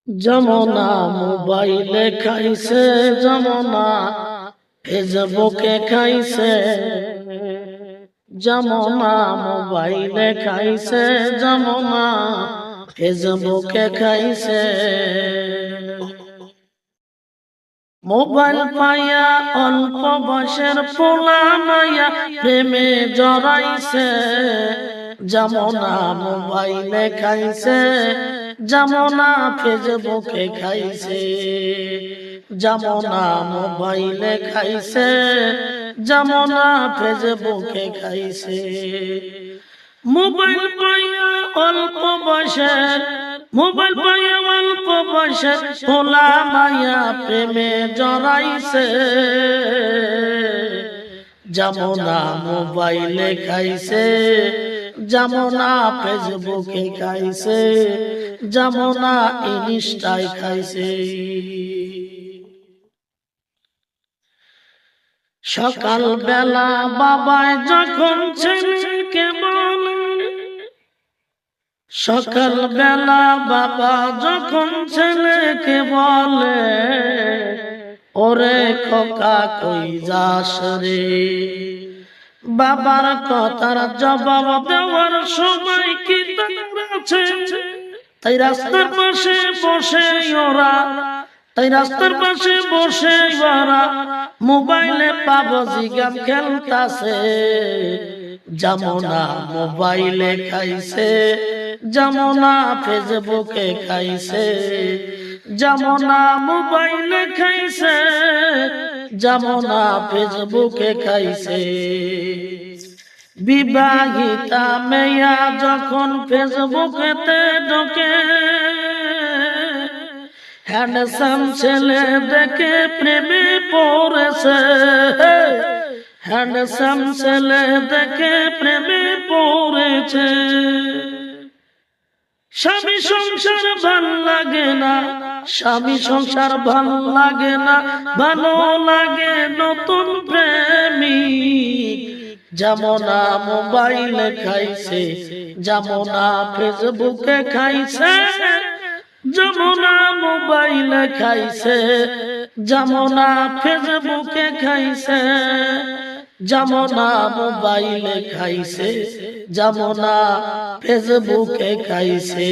যমুনা মোবাইলে খাইছে, যমুনা ফেসবুকে খাইছে, যমুনা মোবাইলে খাইছে, যমুনা ফেসবুকে খাইছে। মোবাইল পাইয়া অল্প বয়সের পোলা মাইয়া প্রেমে জড়াইছে, যমুনা মোবাইলে খাইছে, যমুনা ফেসবুকে খাইছে, যমুনা মোবাইলে খাইছে, যমুনা ফেসবুকে খাইছে। মোবাইল পাইয়া অল্প বয়সের, মোবাইল পাইয়া অল্প বয়সের পোলা মাইয়া প্রেমে জড়াইছে, যমুনা মোবাইলে খাইছে, যমুনা ফেসবুকে খাইছে, যমুনা ইনস্টায় খাইছে। সকাল বেলা বাবাই যখন ছেলেকে বলে, সকাল বেলা বাবা যখন ছেলেকে বলে, ওরে খোকা কই যাস রে, বাবার কথার জবাব দেওয়ার সময় কি তার আছে? তাই রাস্তার পাশে বসে ওরা, তাই রাস্তার পাশে বসে ওরা মোবাইলে পাবজি গেম খেলতাছে, যমুনা মোবাইলে খাইছে, যমুনা ফেসবুকে খাইছে, যমুনা মোবাইলে খাইছে, যমুনা ফেসবুকে খাইছে। বিবাহিতা মেয়া যখন ফেসবুকেতে ঢোকে, হ্যান্ডসাম ছেলে দেখে প্রেমে পড়েছে, হ্যান্ডসাম ছেলে দেখে প্রেমে পড়েছে। স্বামী সংসার ভাল লাগে না, স্বামী সংসার ভাল লাগে না, ভালো লাগে নতুন প্রেমিক, যমুনা মোবাইলে খাইছে, যমুনা ফেসবুকে খাইছে, যমুনা মোবাইলে খাইছে, যমুনা ফেসবুকে খাইছে, যমুনা মোবাইলে খাইছে, যমুনা ফেসবুকে খাইছে।